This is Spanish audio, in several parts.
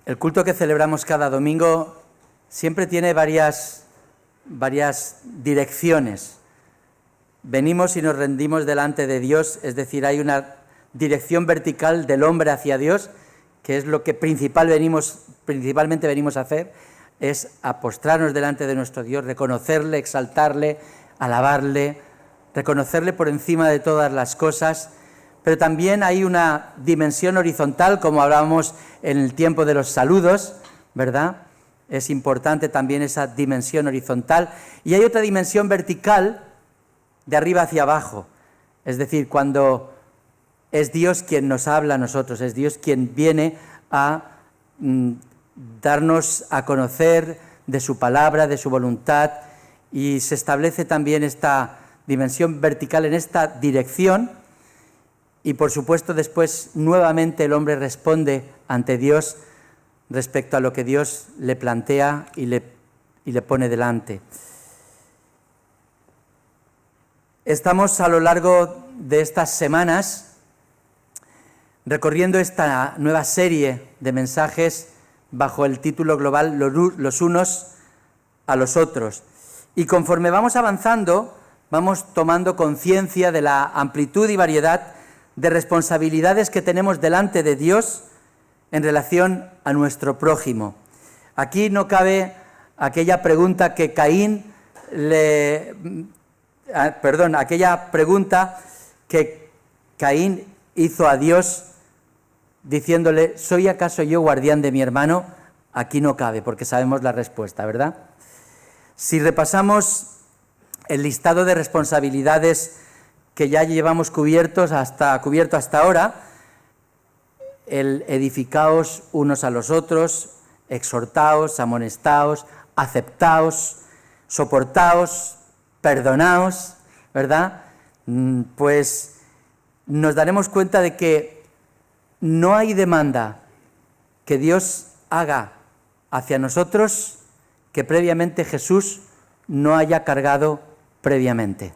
El culto que celebramos cada domingo siempre tiene varias direcciones. Venimos y nos rendimos delante de Dios, es decir, hay una dirección vertical del hombre hacia Dios, que es lo que principalmente venimos a hacer, es a postrarnos delante de nuestro Dios, reconocerle, exaltarle, alabarle, reconocerle por encima de todas las cosas. Pero también hay una dimensión horizontal, como hablábamos en el tiempo de los saludos, ¿verdad? Es importante también esa dimensión horizontal. Y hay otra dimensión vertical, de arriba hacia abajo. Es decir, cuando es Dios quien nos habla a nosotros, es Dios quien viene a darnos a conocer de su palabra, de su voluntad, y se establece también esta dimensión vertical en esta dirección. Y por supuesto después nuevamente el hombre responde ante Dios respecto a lo que Dios le plantea y le pone delante. Estamos a lo largo de estas semanas recorriendo esta nueva serie de mensajes bajo el título global Los unos a los otros. Y conforme vamos avanzando, vamos tomando conciencia de la amplitud y variedad de responsabilidades que tenemos delante de Dios en relación a nuestro prójimo. Aquí no cabe aquella pregunta que Caín hizo a Dios diciéndole: ¿soy acaso yo guardián de mi hermano? Aquí no cabe, porque sabemos la respuesta, ¿verdad? Si repasamos el listado de responsabilidades que ya llevamos cubierto hasta ahora, el edificaos unos a los otros, exhortaos, amonestaos, aceptaos, soportaos, perdonaos, ¿verdad? Pues nos daremos cuenta de que no hay demanda que Dios haga hacia nosotros que previamente Jesús no haya cargado previamente.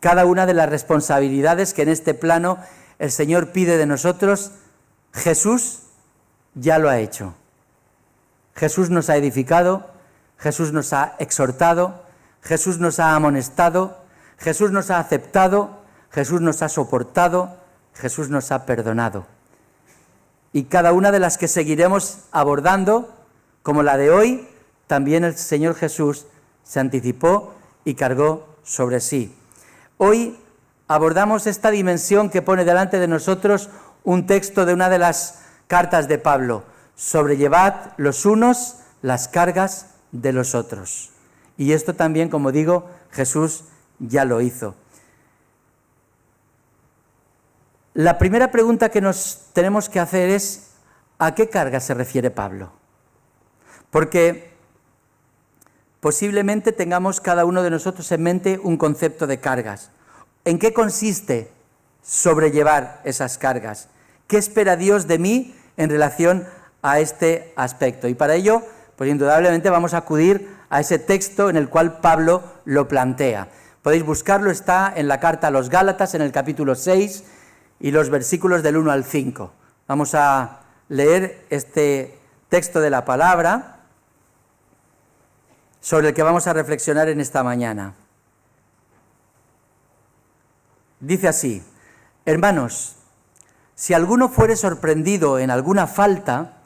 Cada una de las responsabilidades que en este plano el Señor pide de nosotros, Jesús ya lo ha hecho. Jesús nos ha edificado, Jesús nos ha exhortado, Jesús nos ha amonestado, Jesús nos ha aceptado, Jesús nos ha soportado, Jesús nos ha perdonado. Y cada una de las que seguiremos abordando, como la de hoy, también el Señor Jesús se anticipó y cargó sobre sí. Hoy abordamos esta dimensión que pone delante de nosotros un texto de una de las cartas de Pablo: sobrellevad los unos las cargas de los otros. Y esto también, como digo, Jesús ya lo hizo. La primera pregunta que nos tenemos que hacer es: ¿a qué carga se refiere Pablo? Porque posiblemente tengamos cada uno de nosotros en mente un concepto de cargas. ¿En qué consiste sobrellevar esas cargas? ¿Qué espera Dios de mí en relación a este aspecto? Y para ello, pues indudablemente vamos a acudir a ese texto en el cual Pablo lo plantea. Podéis buscarlo, está en la carta a los Gálatas, en el capítulo 6, y los versículos del 1 al 5. Vamos a leer este texto de la palabra sobre el que vamos a reflexionar en esta mañana. Dice así: hermanos, si alguno fuere sorprendido en alguna falta,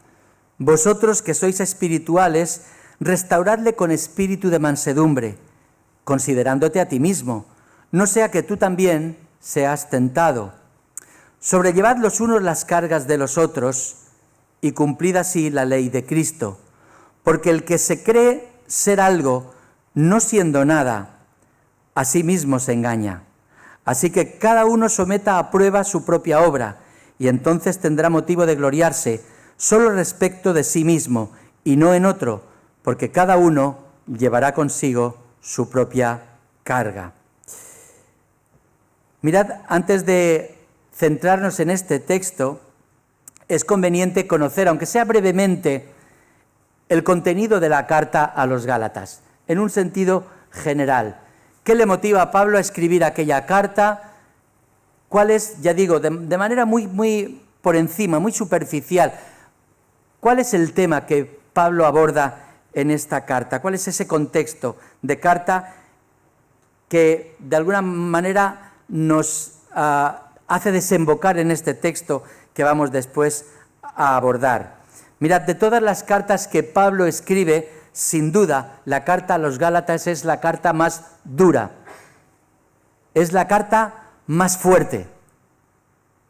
vosotros que sois espirituales, restauradle con espíritu de mansedumbre, considerándote a ti mismo, no sea que tú también seas tentado. Sobrellevad los unos las cargas de los otros y cumplid así la ley de Cristo, porque el que se cree ser algo, no siendo nada, a sí mismo se engaña. Así que cada uno someta a prueba su propia obra, y entonces tendrá motivo de gloriarse solo respecto de sí mismo y no en otro, porque cada uno llevará consigo su propia carga. Mirad, antes de centrarnos en este texto, es conveniente conocer, aunque sea brevemente, el contenido de la carta a los Gálatas, en un sentido general. ¿Qué le motiva a Pablo a escribir aquella carta? ¿Cuál es, ya digo, de manera muy por encima, muy superficial? ¿Cuál es el tema que Pablo aborda en esta carta? ¿Cuál es ese contexto de carta que de alguna manera nos hace desembocar en este texto que vamos después a abordar? Mirad, de todas las cartas que Pablo escribe, sin duda, la carta a los Gálatas es la carta más dura, es la carta más fuerte,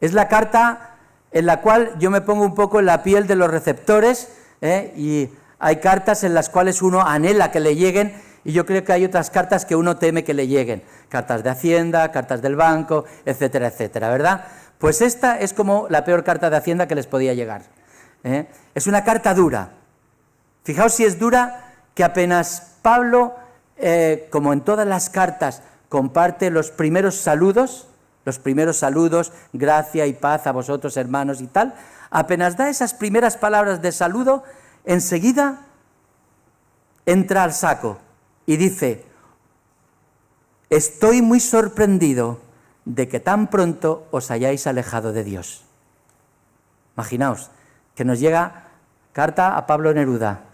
es la carta en la cual yo me pongo un poco en la piel de los receptores, y hay cartas en las cuales uno anhela que le lleguen, y yo creo que hay otras cartas que uno teme que le lleguen, cartas de Hacienda, cartas del banco, etcétera, etcétera, ¿verdad? Pues esta es como la peor carta de Hacienda que les podía llegar. Es una carta dura. Fijaos si es dura, que apenas Pablo, como en todas las cartas, comparte los primeros saludos, gracia y paz a vosotros, hermanos, y tal, apenas da esas primeras palabras de saludo, enseguida entra al saco y dice: estoy muy sorprendido de que tan pronto os hayáis alejado de Dios. Imaginaos que nos llega carta a Pablo Neruda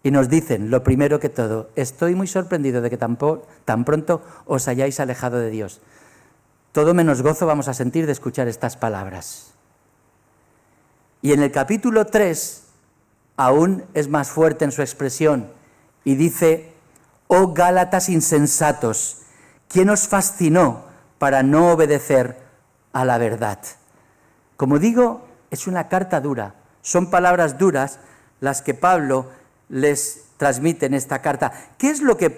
y nos dicen, lo primero que todo, estoy muy sorprendido de que tan pronto os hayáis alejado de Dios. Todo menos gozo vamos a sentir de escuchar estas palabras. Y en el capítulo 3 aún es más fuerte en su expresión y dice: oh Gálatas insensatos, ¿quién os fascinó para no obedecer a la verdad? Como digo, es una carta dura, son palabras duras las que Pablo les transmite en esta carta. ¿Qué es lo que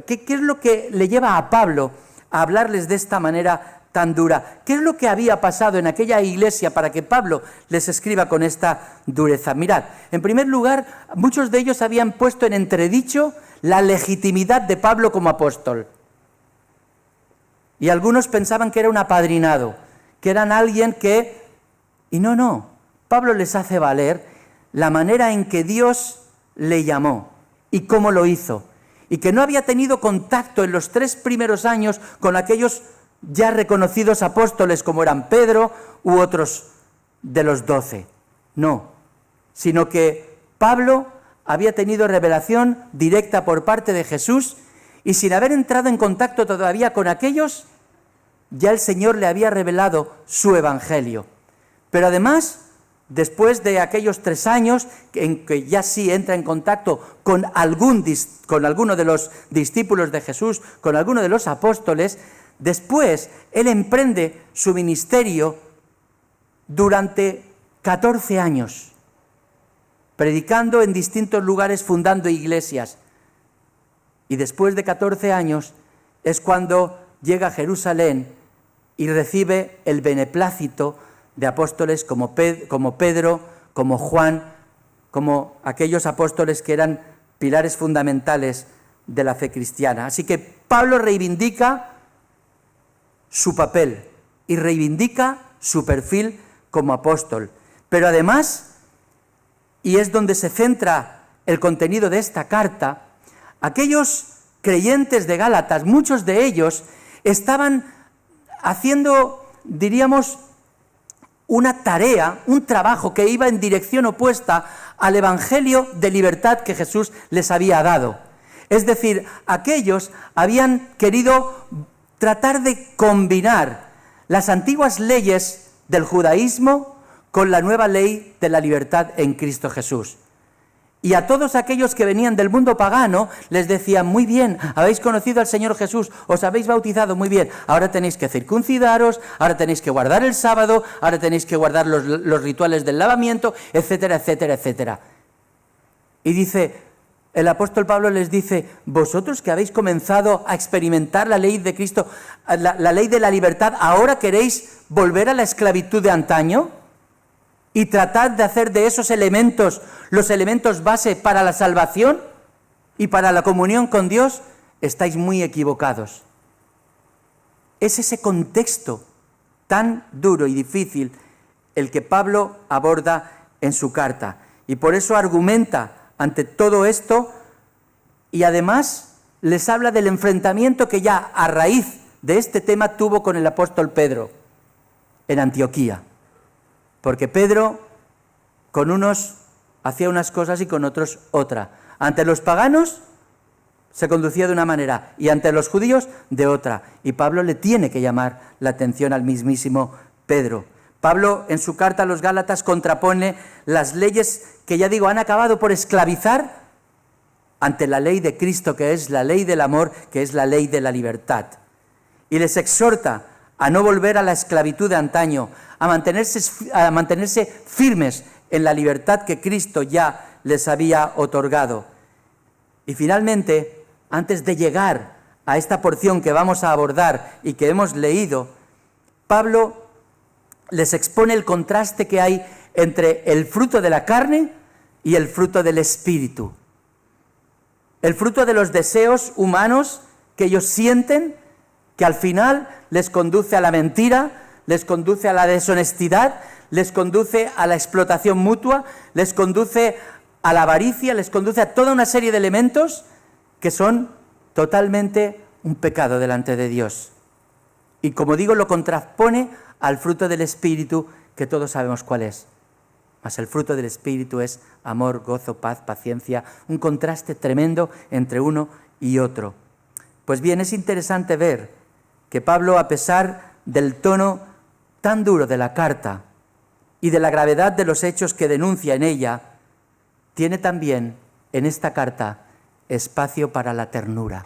qué es lo que le lleva a Pablo a hablarles de esta manera tan dura? ¿Qué es lo que había pasado en aquella iglesia para que Pablo les escriba con esta dureza? Mirad, en primer lugar, muchos de ellos habían puesto en entredicho la legitimidad de Pablo como apóstol. Y algunos pensaban que era un apadrinado, que eran alguien que... Y no, Pablo les hace valer la manera en que Dios le llamó y cómo lo hizo, y que no había tenido contacto en los 3 primeros años con aquellos ya reconocidos apóstoles como eran Pedro u otros de los 12. No, sino que Pablo había tenido revelación directa por parte de Jesús, y sin haber entrado en contacto todavía con aquellos, ya el Señor le había revelado su evangelio. Pero además, después de aquellos 3 años en que ya sí entra en contacto con alguno de los discípulos de Jesús, con alguno de los apóstoles, después él emprende su ministerio durante 14 años, predicando en distintos lugares, fundando iglesias. Y después de 14 años es cuando llega a Jerusalén y recibe el beneplácito de apóstoles como Pedro, como Juan, como aquellos apóstoles que eran pilares fundamentales de la fe cristiana. Así que Pablo reivindica su papel y reivindica su perfil como apóstol. Pero además, y es donde se centra el contenido de esta carta, aquellos creyentes de Gálatas, muchos de ellos estaban haciendo, diríamos, una tarea, un trabajo que iba en dirección opuesta al evangelio de libertad que Jesús les había dado. Es decir, aquellos habían querido tratar de combinar las antiguas leyes del judaísmo con la nueva ley de la libertad en Cristo Jesús. Y a todos aquellos que venían del mundo pagano les decían: muy bien, habéis conocido al Señor Jesús, os habéis bautizado, muy bien, ahora tenéis que circuncidaros, ahora tenéis que guardar el sábado, ahora tenéis que guardar los rituales del lavamiento, etcétera, etcétera, etcétera. Y dice, el apóstol Pablo les dice: vosotros que habéis comenzado a experimentar la ley de Cristo, la ley de la libertad, ¿ahora queréis volver a la esclavitud de antaño? Y tratar de hacer de esos elementos los elementos base para la salvación y para la comunión con Dios. Estáis muy equivocados. Es ese contexto tan duro y difícil el que Pablo aborda en su carta. Y por eso argumenta ante todo esto, y además les habla del enfrentamiento que ya a raíz de este tema tuvo con el apóstol Pedro en Antioquía. Porque Pedro con unos hacía unas cosas y con otros otra. Ante los paganos se conducía de una manera y ante los judíos de otra. Y Pablo le tiene que llamar la atención al mismísimo Pedro. Pablo en su carta a los Gálatas contrapone las leyes que, ya digo, han acabado por esclavizar ante la ley de Cristo, que es la ley del amor, que es la ley de la libertad. Y les exhorta a no volver a la esclavitud de antaño, a mantenerse firmes en la libertad que Cristo ya les había otorgado. Y finalmente, antes de llegar a esta porción que vamos a abordar y que hemos leído, Pablo les expone el contraste que hay entre el fruto de la carne y el fruto del Espíritu. El fruto de los deseos humanos que ellos sienten, que al final les conduce a la mentira, les conduce a la deshonestidad, les conduce a la explotación mutua, les conduce a la avaricia, les conduce a toda una serie de elementos que son totalmente un pecado delante de Dios. Y como digo, lo contrapone al fruto del Espíritu, que todos sabemos cuál es. Mas el fruto del Espíritu es amor, gozo, paz, paciencia, un contraste tremendo entre uno y otro. Pues bien, es interesante ver que Pablo, a pesar del tono tan duro de la carta y de la gravedad de los hechos que denuncia en ella, tiene también en esta carta espacio para la ternura.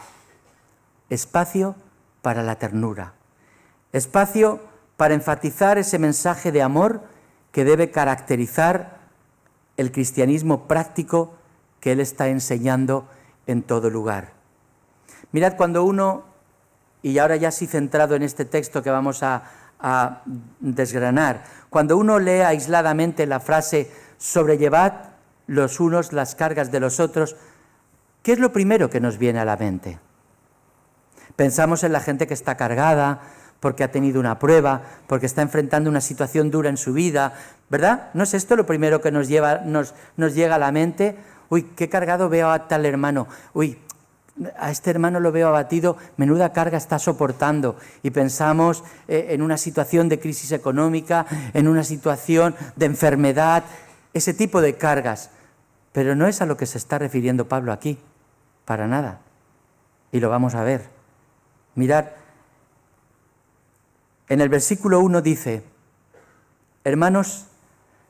Espacio para la ternura. Espacio para enfatizar ese mensaje de amor que debe caracterizar el cristianismo práctico que él está enseñando en todo lugar. Mirad, cuando uno, y ahora ya sí centrado en este texto que vamos a desgranar, cuando uno lee aisladamente la frase sobrellevad los unos las cargas de los otros, ¿qué es lo primero que nos viene a la mente? Pensamos en la gente que está cargada porque ha tenido una prueba, porque está enfrentando una situación dura en su vida, ¿verdad? ¿No es esto lo primero que nos llega a la mente? Uy, qué cargado veo a tal hermano. Uy, a este hermano lo veo abatido, menuda carga está soportando. Y pensamos en una situación de crisis económica, en una situación de enfermedad, ese tipo de cargas. Pero no es a lo que se está refiriendo Pablo aquí, para nada. Y lo vamos a ver. Mirad, en el versículo 1 dice: hermanos,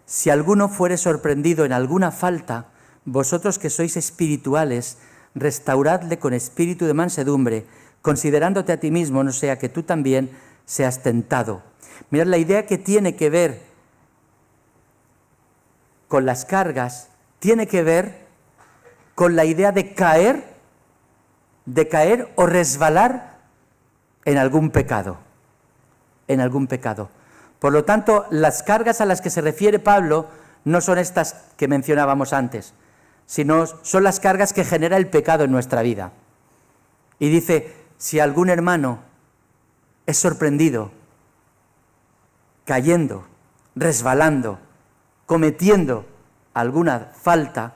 si alguno fuere sorprendido en alguna falta, vosotros que sois espirituales, restauradle con espíritu de mansedumbre, considerándote a ti mismo, no sea que tú también seas tentado. Mirad, la idea que tiene que ver con las cargas, tiene que ver con la idea de caer o resbalar en algún pecado. En algún pecado. Por lo tanto, las cargas a las que se refiere Pablo no son estas que mencionábamos antes, sino son las cargas que genera el pecado en nuestra vida. Y dice, si algún hermano es sorprendido, cayendo, resbalando, cometiendo alguna falta,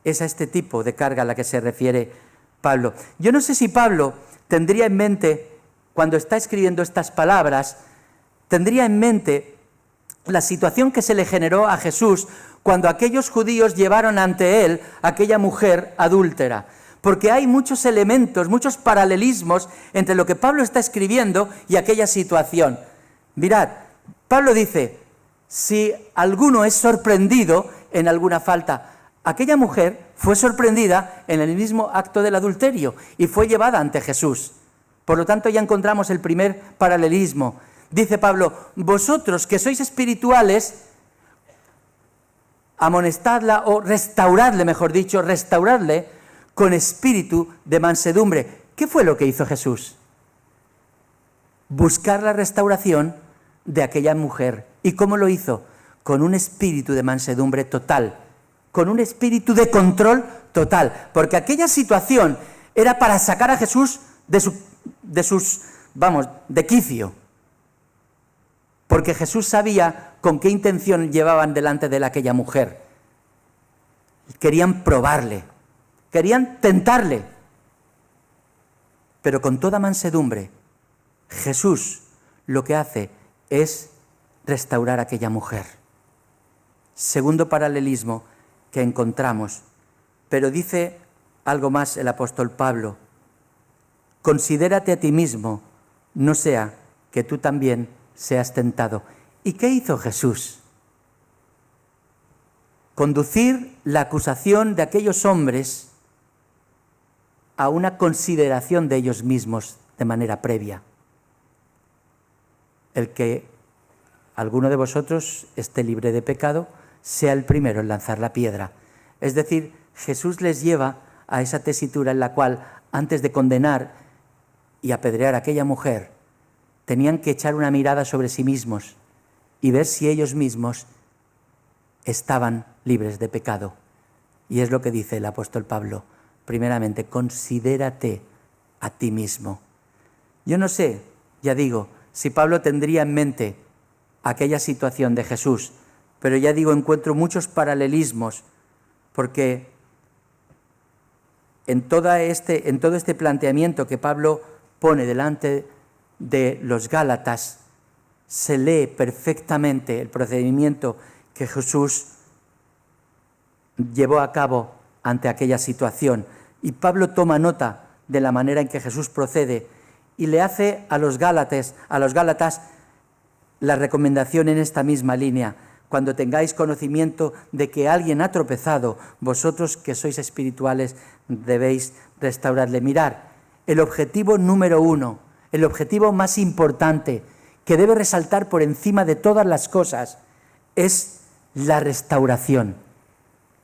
es a este tipo de carga a la que se refiere Pablo. Yo no sé si Pablo tendría en mente, cuando está escribiendo estas palabras, tendría en mente la situación que se le generó a Jesús cuando aquellos judíos llevaron ante él a aquella mujer adúltera. Porque hay muchos elementos, muchos paralelismos entre lo que Pablo está escribiendo y aquella situación. Mirad, Pablo dice, si alguno es sorprendido en alguna falta, aquella mujer fue sorprendida en el mismo acto del adulterio y fue llevada ante Jesús. Por lo tanto, ya encontramos el primer paralelismo. Dice Pablo, vosotros que sois espirituales, amonestadla o restauradle, mejor dicho, restauradle con espíritu de mansedumbre. ¿Qué fue lo que hizo Jesús? Buscar la restauración de aquella mujer. ¿Y cómo lo hizo? Con un espíritu de mansedumbre total, con un espíritu de control total, porque aquella situación era para sacar a Jesús de quicio. Porque Jesús sabía con qué intención llevaban delante de él aquella mujer. Querían probarle, querían tentarle, pero con toda mansedumbre. Jesús lo que hace es restaurar a aquella mujer. segundo paralelismo que encontramos. Pero dice algo más el apóstol Pablo: considérate a ti mismo, no sea que tú también seas tentado. ¿Y qué hizo Jesús? Conducir la acusación de aquellos hombres a una consideración de ellos mismos de manera previa. El que alguno de vosotros esté libre de pecado, sea el primero en lanzar la piedra. Es decir, Jesús les lleva a esa tesitura en la cual, antes de condenar y apedrear a aquella mujer, tenían que echar una mirada sobre sí mismos y ver si ellos mismos estaban libres de pecado. Y es lo que dice el apóstol Pablo. Primeramente, considérate a ti mismo. Yo no sé, ya digo, si Pablo tendría en mente aquella situación de Jesús, pero ya digo, encuentro muchos paralelismos, porque en todo este planteamiento que Pablo pone delante de los Gálatas, se lee perfectamente el procedimiento que Jesús llevó a cabo ante aquella situación. Y Pablo toma nota de la manera en que Jesús procede y le hace a los Gálatas la recomendación en esta misma línea: cuando tengáis conocimiento de que alguien ha tropezado, vosotros que sois espirituales debéis restaurarle. Mirad, el objetivo número uno, el objetivo más importante que debe resaltar por encima de todas las cosas es la restauración.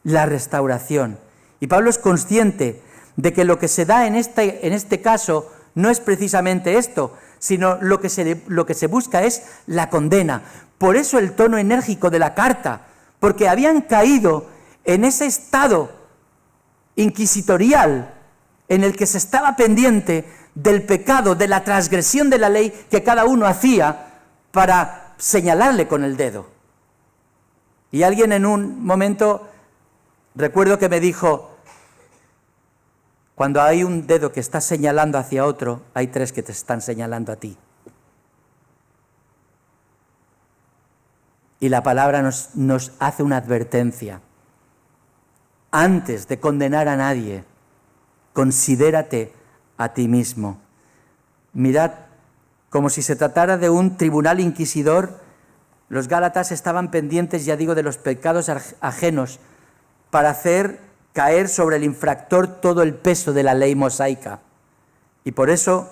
La restauración. Y Pablo es consciente de que lo que se da en este caso no es precisamente esto, sino lo que se busca es la condena. Por eso el tono enérgico de la carta, porque habían caído en ese estado inquisitorial en el que se estaba pendiente del pecado, de la transgresión de la ley que cada uno hacía para señalarle con el dedo. Y alguien en un momento, recuerdo que me dijo: cuando hay un dedo que está señalando hacia otro, hay tres que te están señalando a ti. Y la palabra nos hace una advertencia. Antes de condenar a nadie, considérate a ti mismo. Mirad, como si se tratara de un tribunal inquisidor, los Gálatas estaban pendientes, ya digo, de los pecados ajenos para hacer caer sobre el infractor todo el peso de la ley mosaica. Y por eso,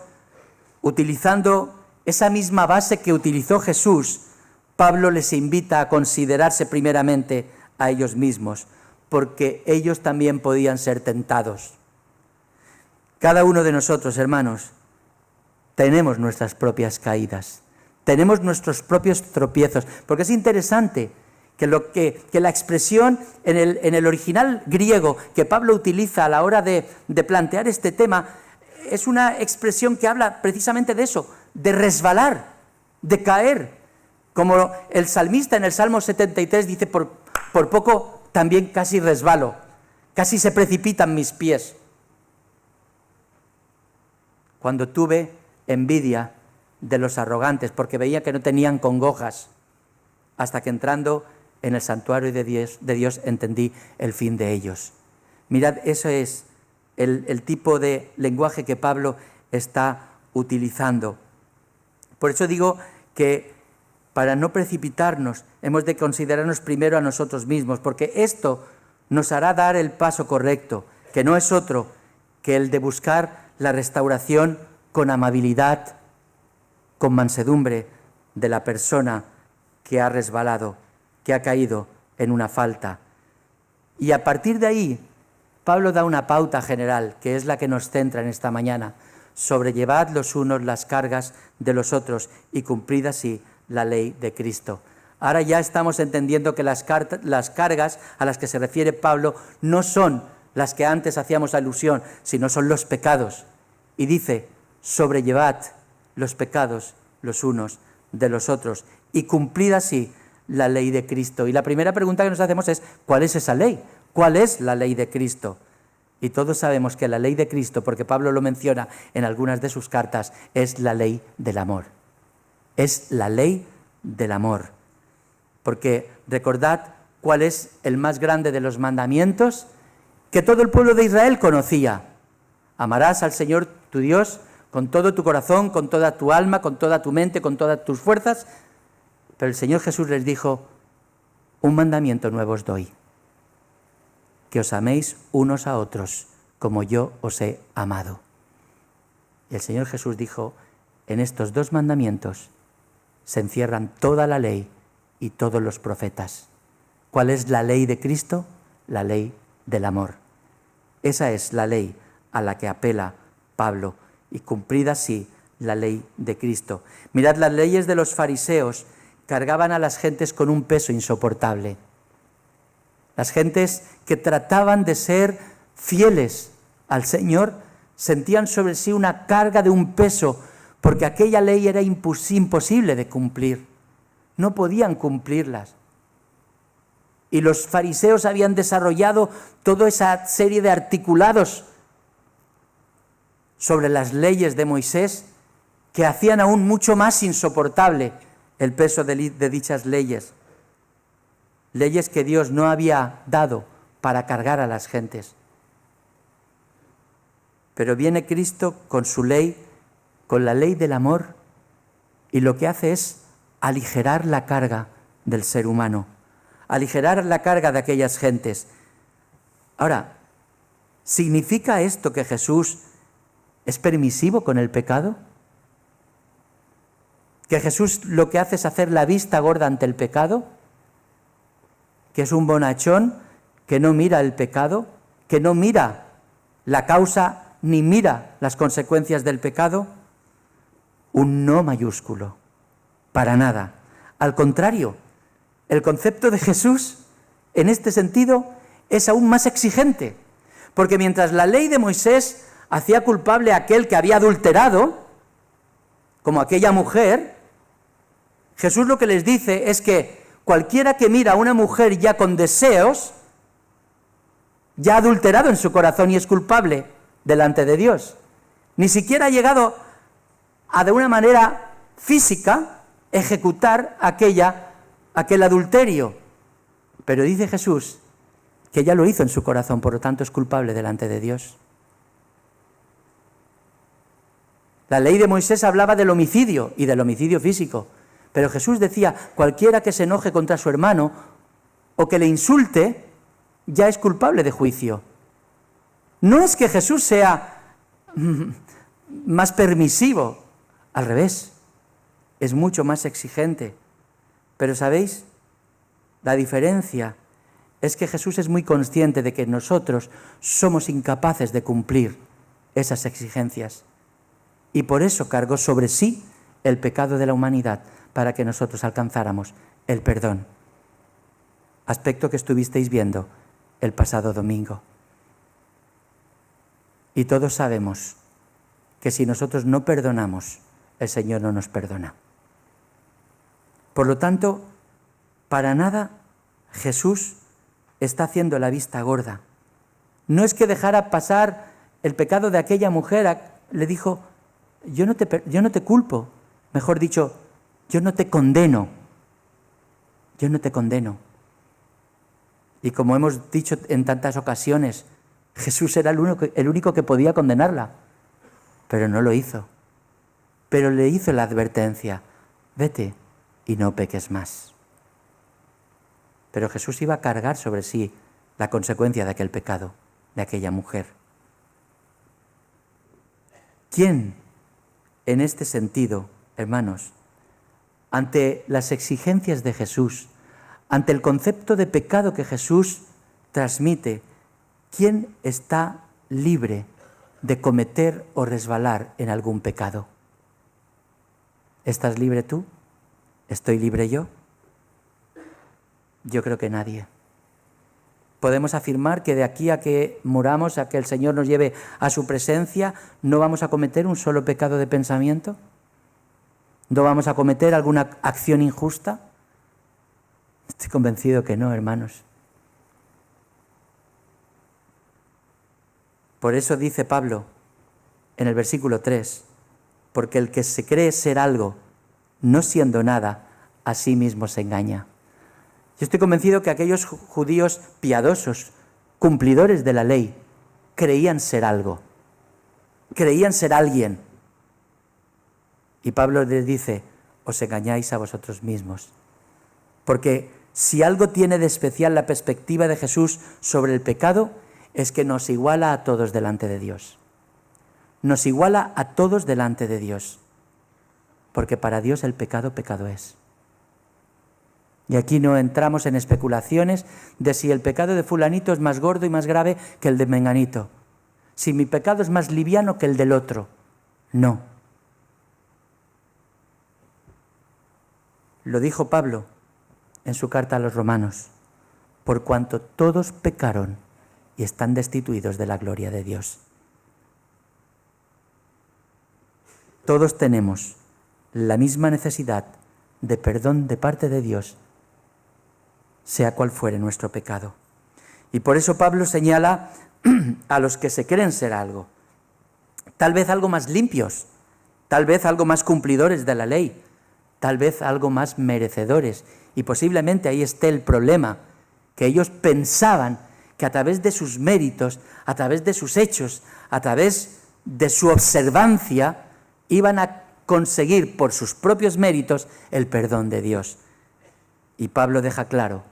utilizando esa misma base que utilizó Jesús, Pablo les invita a considerarse primeramente a ellos mismos, porque ellos también podían ser tentados. Cada uno de nosotros, hermanos, tenemos nuestras propias caídas, tenemos nuestros propios tropiezos, porque es interesante que la expresión en el original griego que Pablo utiliza a la hora de plantear este tema es una expresión que habla precisamente de eso, de resbalar, de caer. Como el salmista en el Salmo 73 dice: por poco también casi resbalo, casi se precipitan mis pies. Cuando tuve envidia de los arrogantes, porque veía que no tenían congojas, hasta que entrando en el santuario de Dios entendí el fin de ellos. Mirad, eso es el tipo de lenguaje que Pablo está utilizando. Por eso digo que para no precipitarnos hemos de considerarnos primero a nosotros mismos, porque esto nos hará dar el paso correcto, que no es otro que el de buscar la restauración con amabilidad, con mansedumbre de la persona que ha resbalado, que ha caído en una falta. Y a partir de ahí, Pablo da una pauta general, que es la que nos centra en esta mañana: sobrellevad los unos las cargas de los otros y cumplid así la ley de Cristo. Ahora ya estamos entendiendo que las cargas a las que se refiere Pablo no son las que antes hacíamos alusión, sino son los pecados. Y dice: sobrellevad los pecados los unos de los otros y cumplid así la ley de Cristo. Y la primera pregunta que nos hacemos es: ¿cuál es esa ley? ¿Cuál es la ley de Cristo? Y todos sabemos que la ley de Cristo, porque Pablo lo menciona en algunas de sus cartas, es la ley del amor. Es la ley del amor. Porque recordad cuál es el más grande de los mandamientos que todo el pueblo de Israel conocía. Amarás al Señor tu Dios con todo tu corazón, con toda tu alma, con toda tu mente, con todas tus fuerzas. Pero el Señor Jesús les dijo, un mandamiento nuevo os doy, que os améis unos a otros como yo os he amado. Y el Señor Jesús dijo, en estos 2 mandamientos se encierran toda la ley y todos los profetas. ¿Cuál es la ley de Cristo? La ley del amor. Esa es la ley a la que apela Pablo, y cumplida así la ley de Cristo. Mirad, las leyes de los fariseos cargaban a las gentes con un peso insoportable. Las gentes que trataban de ser fieles al Señor sentían sobre sí una carga de un peso, porque aquella ley era imposible de cumplir. No podían cumplirlas. Y los fariseos habían desarrollado toda esa serie de articulados sobre las leyes de Moisés que hacían aún mucho más insoportable el peso de dichas leyes. Leyes que Dios no había dado para cargar a las gentes. Pero viene Cristo con su ley, con la ley del amor, y lo que hace es aligerar la carga del ser humano, aligerar la carga de aquellas gentes. Ahora, ¿significa esto que Jesús es permisivo con el pecado? ¿Que Jesús lo que hace es hacer la vista gorda ante el pecado? ¿Que es un bonachón que no mira el pecado? ¿Que no mira la causa ni mira las consecuencias del pecado? Un no mayúsculo, para nada. Al contrario, el concepto de Jesús, en este sentido, es aún más exigente, porque mientras la ley de Moisés hacía culpable a aquel que había adulterado, como aquella mujer, Jesús lo que les dice es que cualquiera que mira a una mujer ya con deseos, ya ha adulterado en su corazón y es culpable delante de Dios. Ni siquiera ha llegado a, de una manera física, ejecutar aquel adulterio. Pero dice Jesús que ya lo hizo en su corazón, por lo tanto es culpable delante de Dios. La ley de Moisés hablaba del homicidio y del homicidio físico, pero Jesús decía, cualquiera que se enoje contra su hermano o que le insulte, ya es culpable de juicio. No es que Jesús sea más permisivo, al revés, es mucho más exigente. Pero ¿sabéis? La diferencia es que Jesús es muy consciente de que nosotros somos incapaces de cumplir esas exigencias. Y por eso cargó sobre sí el pecado de la humanidad, para que nosotros alcanzáramos el perdón. Aspecto que estuvisteis viendo el pasado domingo. Y todos sabemos que si nosotros no perdonamos, el Señor no nos perdona. Por lo tanto, para nada Jesús está haciendo la vista gorda. No es que dejara pasar el pecado de aquella mujer, le dijo, yo no te culpo, mejor dicho, yo no te condeno. Yo no te condeno. Y como hemos dicho en tantas ocasiones, Jesús era el único que podía condenarla, pero no lo hizo. Pero le hizo la advertencia, vete y no peques más. Pero Jesús iba a cargar sobre sí la consecuencia de aquel pecado, de aquella mujer. ¿Quién, en este sentido, hermanos, ante las exigencias de Jesús, ante el concepto de pecado que Jesús transmite, quién está libre de cometer o resbalar en algún pecado? ¿Estás libre tú? ¿Estoy libre yo? Yo creo que nadie. Podemos afirmar que de aquí a que muramos, a que el Señor nos lleve a su presencia, ¿no vamos a cometer un solo pecado de pensamiento? ¿No vamos a cometer alguna acción injusta? Estoy convencido que no, hermanos. Por eso dice Pablo en el versículo 3, porque el que se cree ser algo, no siendo nada, a sí mismo se engaña. Yo estoy convencido que aquellos judíos piadosos, cumplidores de la ley, creían ser algo, creían ser alguien. Y Pablo les dice, os engañáis a vosotros mismos. Porque si algo tiene de especial la perspectiva de Jesús sobre el pecado, es que nos iguala a todos delante de Dios. Nos iguala a todos delante de Dios. Porque para Dios el pecado, pecado es. Y aquí no entramos en especulaciones de si el pecado de fulanito es más gordo y más grave que el de menganito. Si mi pecado es más liviano que el del otro. No. Lo dijo Pablo en su carta a los romanos. Por cuanto todos pecaron y están destituidos de la gloria de Dios. Todos tenemos la misma necesidad de perdón de parte de Dios, sea cual fuere nuestro pecado. Y por eso Pablo señala a los que se creen ser algo, tal vez algo más limpios, tal vez algo más cumplidores de la ley, tal vez algo más merecedores. Y posiblemente ahí esté el problema, que ellos pensaban que a través de sus méritos, a través de sus hechos, a través de su observancia, iban a conseguir por sus propios méritos el perdón de Dios. Y Pablo deja claro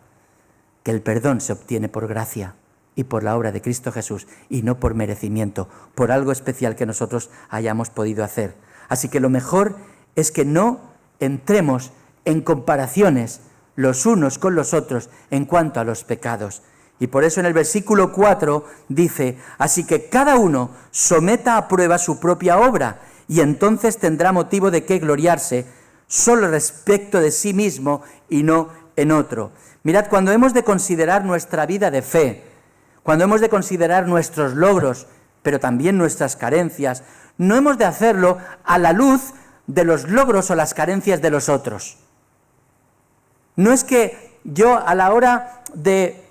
que el perdón se obtiene por gracia y por la obra de Cristo Jesús y no por merecimiento, por algo especial que nosotros hayamos podido hacer. Así que lo mejor es que no entremos en comparaciones los unos con los otros en cuanto a los pecados. Y por eso en el versículo 4 dice, así que cada uno someta a prueba su propia obra y entonces tendrá motivo de qué gloriarse solo respecto de sí mismo y no en otro. Mirad, cuando hemos de considerar nuestra vida de fe, cuando hemos de considerar nuestros logros, pero también nuestras carencias, no hemos de hacerlo a la luz de los logros o las carencias de los otros. No es que yo a la hora de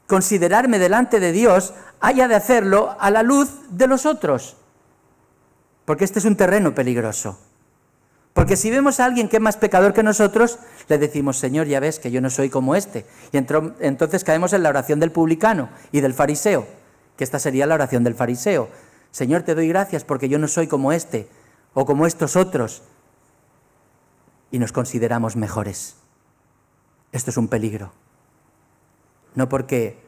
considerarme delante de Dios haya de hacerlo a la luz de los otros, porque este es un terreno peligroso. Porque si vemos a alguien que es más pecador que nosotros, le decimos, Señor, ya ves que yo no soy como este. Y entonces caemos en la oración del publicano y del fariseo, que esta sería la oración del fariseo. Señor, te doy gracias porque yo no soy como este o como estos otros. Y nos consideramos mejores. Esto es un peligro. No porque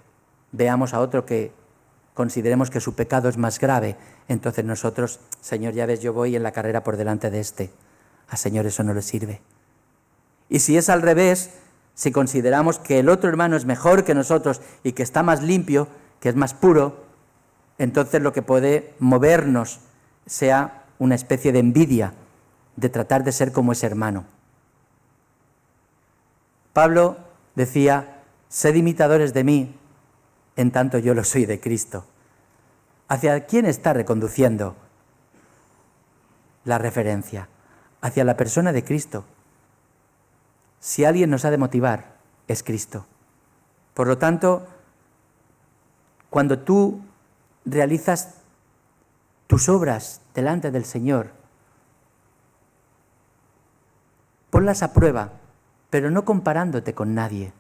veamos a otro que consideremos que su pecado es más grave, entonces nosotros, Señor, ya ves, yo voy en la carrera por delante de este. Al Señor eso no le sirve. Y si es al revés, si consideramos que el otro hermano es mejor que nosotros y que está más limpio, que es más puro, entonces lo que puede movernos sea una especie de envidia, de tratar de ser como ese hermano. Pablo decía, sed imitadores de mí, en tanto yo lo soy de Cristo. ¿Hacia quién está reconduciendo la referencia? Hacia la persona de Cristo. Si alguien nos ha de motivar, es Cristo. Por lo tanto, cuando tú realizas tus obras delante del Señor, ponlas a prueba, pero no comparándote con nadie,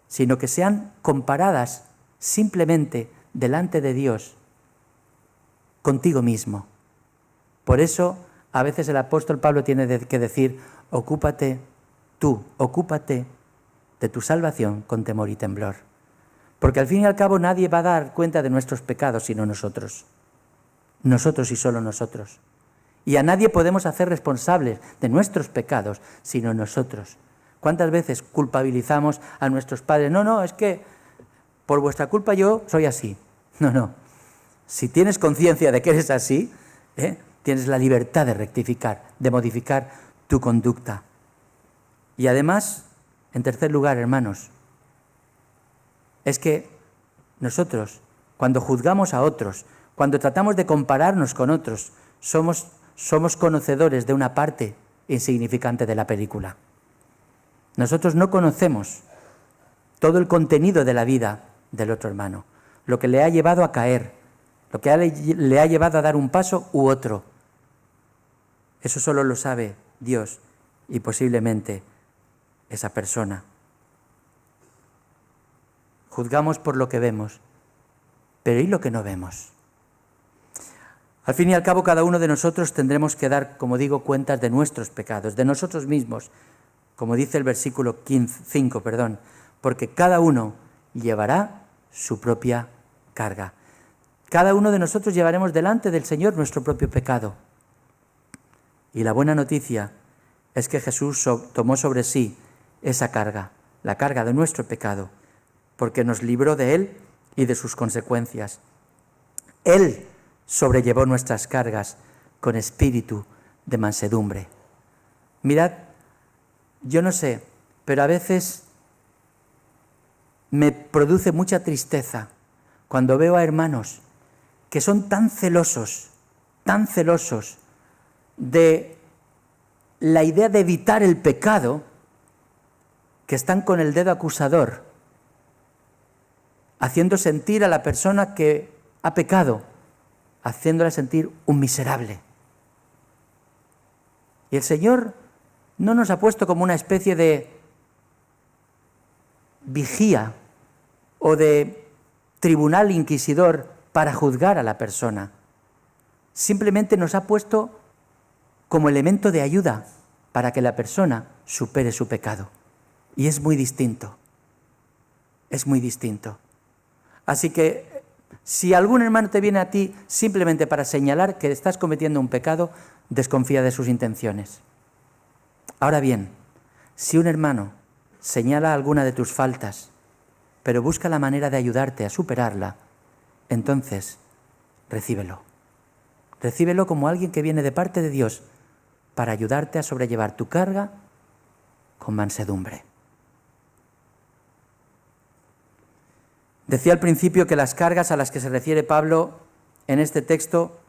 sino que sean comparadas simplemente delante de Dios, contigo mismo. Por eso, a veces el apóstol Pablo tiene que decir, ocúpate de tu salvación con temor y temblor. Porque al fin y al cabo nadie va a dar cuenta de nuestros pecados sino nosotros. Nosotros y solo nosotros. Y a nadie podemos hacer responsables de nuestros pecados sino nosotros. ¿Cuántas veces culpabilizamos a nuestros padres? No, es que por vuestra culpa yo soy así. No. Si tienes conciencia de que eres así, tienes la libertad de rectificar, de modificar tu conducta. Y además, en tercer lugar, hermanos, es que nosotros, cuando juzgamos a otros, cuando tratamos de compararnos con otros, somos conocedores de una parte insignificante de la película. Nosotros no conocemos todo el contenido de la vida del otro hermano, lo que le ha llevado a caer, lo que le ha llevado a dar un paso u otro. Eso solo lo sabe Dios y posiblemente esa persona. Juzgamos por lo que vemos, pero ¿y lo que no vemos? Al fin y al cabo, cada uno de nosotros tendremos que dar, como digo, cuentas de nuestros pecados, de nosotros mismos, como dice el versículo 5, porque cada uno llevará su propia carga. Cada uno de nosotros llevaremos delante del Señor nuestro propio pecado. Y la buena noticia es que Jesús tomó sobre sí esa carga, la carga de nuestro pecado, porque nos libró de él y de sus consecuencias. Él sobrellevó nuestras cargas con espíritu de mansedumbre. Mirad, yo no sé, pero a veces me produce mucha tristeza cuando veo a hermanos que son tan celosos de la idea de evitar el pecado, que están con el dedo acusador, haciendo sentir a la persona que ha pecado, haciéndola sentir un miserable. Y el Señor no nos ha puesto como una especie de vigía o de tribunal inquisidor para juzgar a la persona. Simplemente nos ha puesto como elemento de ayuda para que la persona supere su pecado. Y es muy distinto. Es muy distinto. Así que si algún hermano te viene a ti simplemente para señalar que estás cometiendo un pecado, desconfía de sus intenciones. Ahora bien, si un hermano señala alguna de tus faltas, pero busca la manera de ayudarte a superarla, entonces recíbelo. Recíbelo como alguien que viene de parte de Dios para ayudarte a sobrellevar tu carga con mansedumbre. Decía al principio que las cargas a las que se refiere Pablo en este texto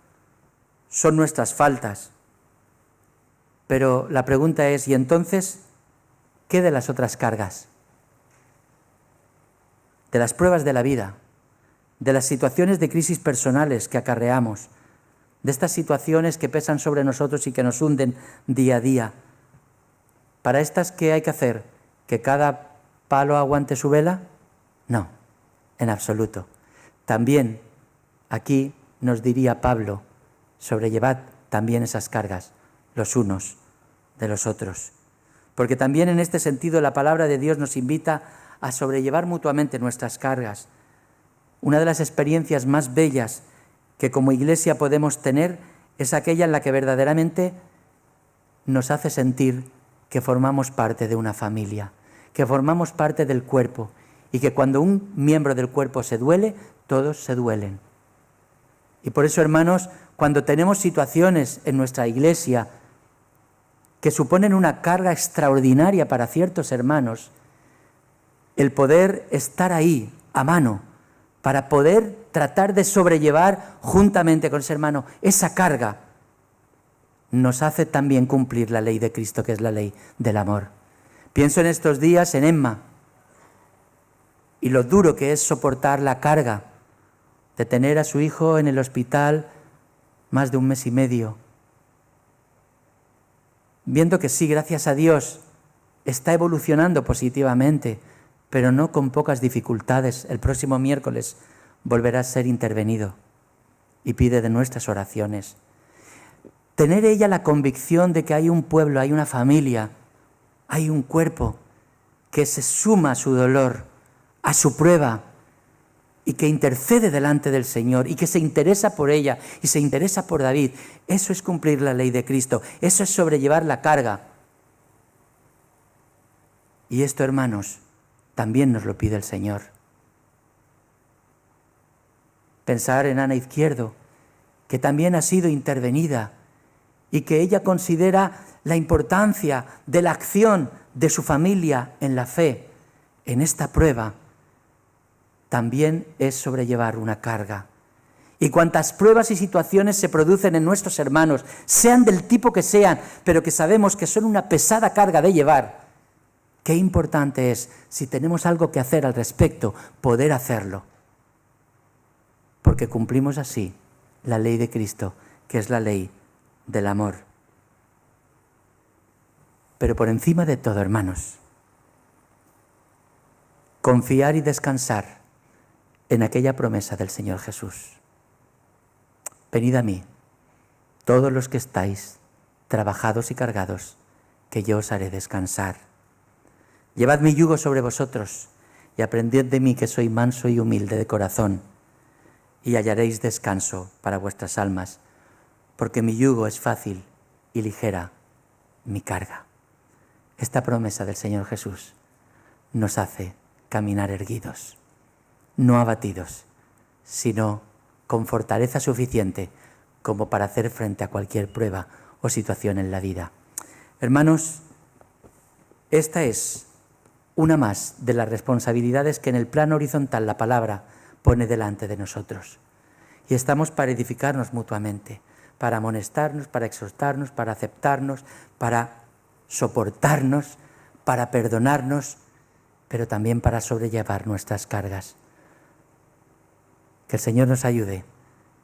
son nuestras faltas. Pero la pregunta es, ¿y entonces qué de las otras cargas? De las pruebas de la vida, de las situaciones de crisis personales que acarreamos, de estas situaciones que pesan sobre nosotros y que nos hunden día a día. ¿Para estas qué hay que hacer? ¿Que cada palo aguante su vela? No, en absoluto. También aquí nos diría Pablo, sobrellevad también esas cargas los unos de los otros. Porque también en este sentido la palabra de Dios nos invita a sobrellevar mutuamente nuestras cargas. Una de las experiencias más bellas que como iglesia podemos tener es aquella en la que verdaderamente nos hace sentir que formamos parte de una familia, que formamos parte del cuerpo y que cuando un miembro del cuerpo se duele, todos se duelen. Y por eso, hermanos, cuando tenemos situaciones en nuestra iglesia que suponen una carga extraordinaria para ciertos hermanos, el poder estar ahí, a mano, para poder tratar de sobrellevar juntamente con ese hermano esa carga, nos hace también cumplir la ley de Cristo, que es la ley del amor. Pienso en estos días en Emma y lo duro que es soportar la carga de tener a su hijo en el hospital más de 1 mes y medio. Viendo que sí, gracias a Dios, está evolucionando positivamente, pero no con pocas dificultades. El próximo miércoles volverá a ser intervenido y pide de nuestras oraciones. Tener ella la convicción de que hay un pueblo, hay una familia, hay un cuerpo que se suma a su dolor, a su prueba, y que intercede delante del Señor y que se interesa por ella y se interesa por David. Eso es cumplir la ley de Cristo, eso es sobrellevar la carga. Y esto, hermanos, también nos lo pide el Señor. Pensar en Ana Izquierdo, que también ha sido intervenida y que ella considera la importancia de la acción de su familia en la fe, en esta prueba, también es sobrellevar una carga. Y cuantas pruebas y situaciones se producen en nuestros hermanos, sean del tipo que sean, pero que sabemos que son una pesada carga de llevar, qué importante es, si tenemos algo que hacer al respecto, poder hacerlo. Porque cumplimos así la ley de Cristo, que es la ley del amor. Pero por encima de todo, hermanos, confiar y descansar en aquella promesa del Señor Jesús. Venid a mí, todos los que estáis trabajados y cargados, que yo os haré descansar. Llevad mi yugo sobre vosotros y aprended de mí, que soy manso y humilde de corazón, y hallaréis descanso para vuestras almas, porque mi yugo es fácil y ligera mi carga. Esta promesa del Señor Jesús nos hace caminar erguidos, no abatidos, sino con fortaleza suficiente como para hacer frente a cualquier prueba o situación en la vida. Hermanos, esta es una más de las responsabilidades que en el plano horizontal la palabra pone delante de nosotros. Y estamos para edificarnos mutuamente, para amonestarnos, para exhortarnos, para aceptarnos, para soportarnos, para perdonarnos, pero también para sobrellevar nuestras cargas. Que el Señor nos ayude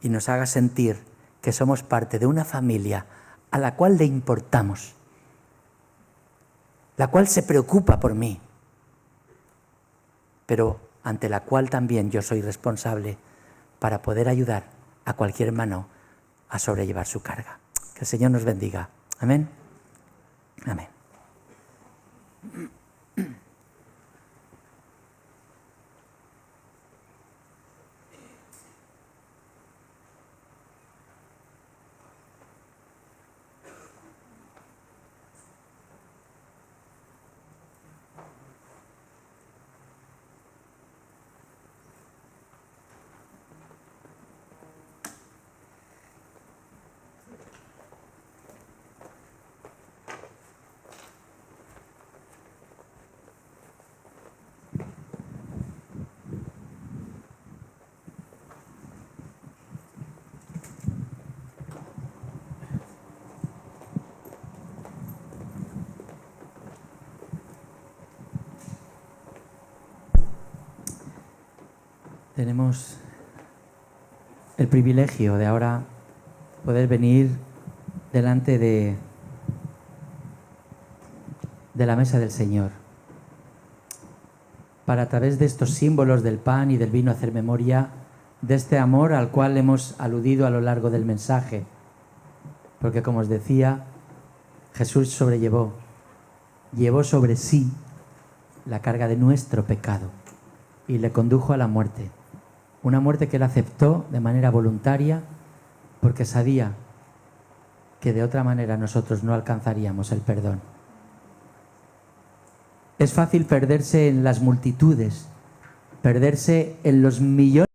y nos haga sentir que somos parte de una familia a la cual le importamos, la cual se preocupa por mí, pero ante la cual también yo soy responsable para poder ayudar a cualquier hermano a sobrellevar su carga. Que el Señor nos bendiga. Amén. Amén. Tenemos el privilegio de ahora poder venir delante de la mesa del Señor, para a través de estos símbolos del pan y del vino hacer memoria de este amor al cual hemos aludido a lo largo del mensaje. Porque, como os decía, Jesús llevó sobre sí la carga de nuestro pecado y le condujo a la muerte. Una muerte que él aceptó de manera voluntaria porque sabía que de otra manera nosotros no alcanzaríamos el perdón. Es fácil perderse en las multitudes, perderse en los millones